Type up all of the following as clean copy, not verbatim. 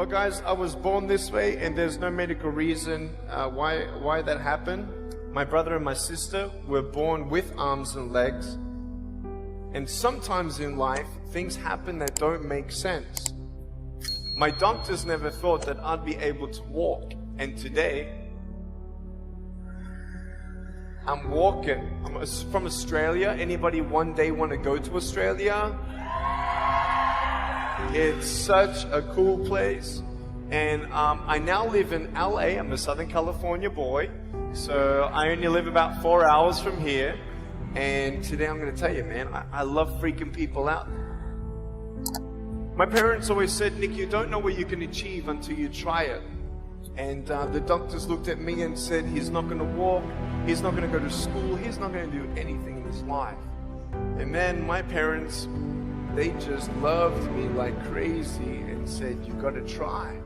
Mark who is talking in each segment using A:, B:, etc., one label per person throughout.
A: Well, guys, I was born this way, and there's no medical reason why that happened. My brother and my sister were born with arms and legs, and sometimes in life, things happen that don't make sense. My doctors never thought that I'd be able to walk, and today, I'm walking. I'm from Australia. Anybody one day want to go to Australia? It's such a cool place. And I now live in LA. I'm a Southern California boy. So I only live about 4 hours from here. And today I'm going to tell you, man, I love freaking people out. My parents always said, Nick, you don't know what you can achieve until you try it. And the doctors looked at me and said, he's not going to walk, he's not going to go to school, he's not going to do anything in his life. And then my parents, they just loved me like crazy and said, you got to try.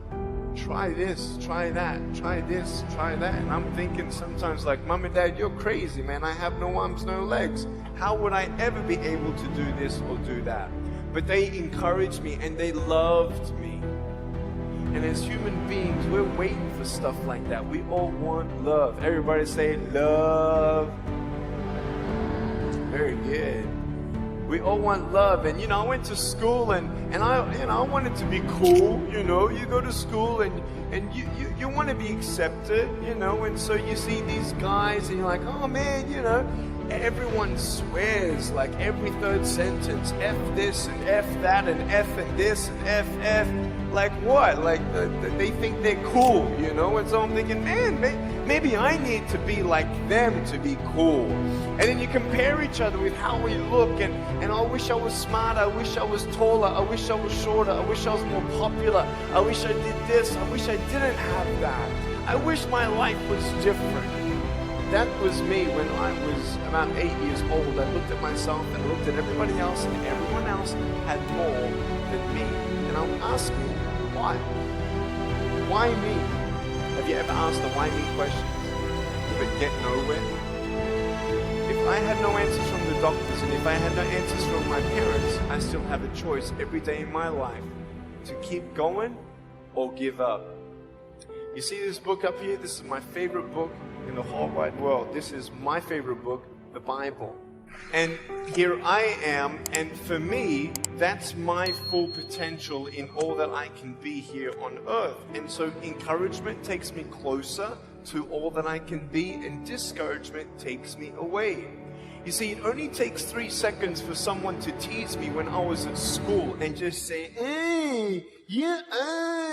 A: Try this, try that, try this, try that. And I'm thinking sometimes like, Mom and Dad, you're crazy, man. I have no arms, no legs. How would I ever be able to do this or do that? But they encouraged me and they loved me. And as human beings, we're waiting for stuff like that. We all want love. Everybody say love. Very good. We all want love. And I went to school and I wanted to be cool. You go to school and you want to be accepted, and so you see these guys and you're like, oh man, everyone swears like every third sentence, F this and F that and F and this and F. Like what? Like they think they're cool, And so I'm thinking, man, maybe I need to be like them to be cool. And then you compare each other with how we look, and I wish I was smarter, I wish I was taller, I wish I was shorter, I wish I was more popular, I wish I did this, I wish I didn't have that. I wish my life was different. That was me when I was about 8 years old. I looked at myself and looked at everybody else, and everyone else had more than me. And I'm asking, why? Why me? Have you ever asked the why me questions, but get nowhere? If I had no answers from the doctors, and if I had no answers from my parents, I still have a choice every day in my life to keep going or give up. You see this book up here? This is my favorite book in the whole wide world. This is my favorite book, the Bible. And here I am, and for me, that's my full potential in all that I can be here on earth. And so encouragement takes me closer to all that I can be, and discouragement takes me away. You see, it only takes 3 seconds for someone to tease me when I was at school and just say, hey, you're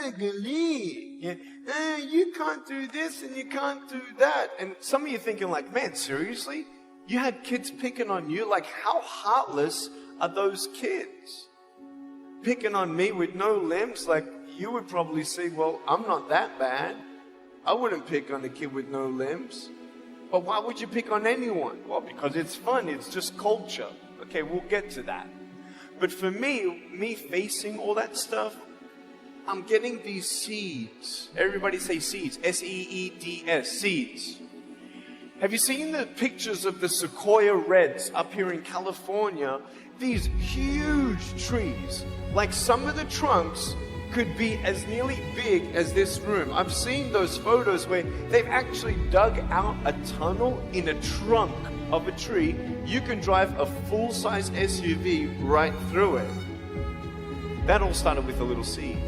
A: ugly. You can't do this and you can't do that. And some of you thinking like, man, seriously? You had kids picking on you? Like, how heartless are those kids? Picking on me with no limbs? Like, you would probably say, well, I'm not that bad. I wouldn't pick on a kid with no limbs. But why would you pick on anyone? Well, because it's fun. It's just culture. Okay, we'll get to that. But for me facing all that stuff, I'm getting these seeds. Everybody say seeds. S-E-E-D-S, seeds. Have you seen the pictures of the Sequoia Reds up here in California? These huge trees. Like some of the trunks could be as nearly big as this room. I've seen those photos where they've actually dug out a tunnel in a trunk of a tree. You can drive a full-size SUV right through it. That all started with a little seed.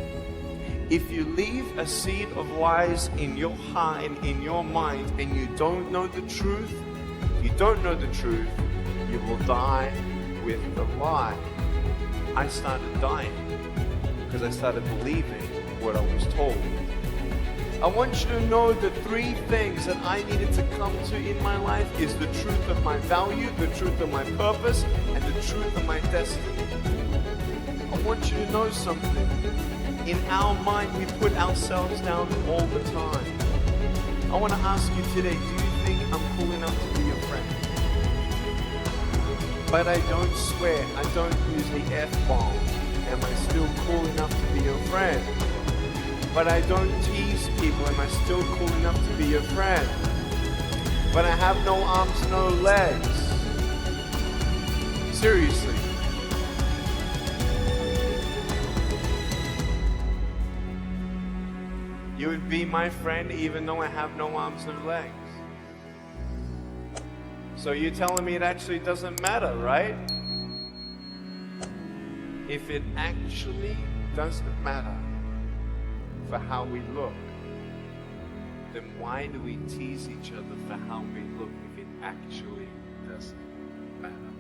A: If you leave a seed of lies in your heart and in your mind, and you don't know the truth, you will die with the lie. I started dying because I started believing what I was told. I want you to know the 3 things that I needed to come to in my life is the truth of my value, the truth of my purpose, and the truth of my destiny. I want you to know something. In our mind, we put ourselves down all the time. I want to ask you today, do you think I'm cool enough to be your friend? But I don't swear, I don't use the F-bomb. Am I still cool enough to be your friend? But I don't tease people. Am I still cool enough to be your friend? But I have no arms, no legs. Seriously. You would be my friend even though I have no arms or legs. So you're telling me it actually doesn't matter, right? If it actually doesn't matter for how we look, then why do we tease each other for how we look if it actually doesn't matter?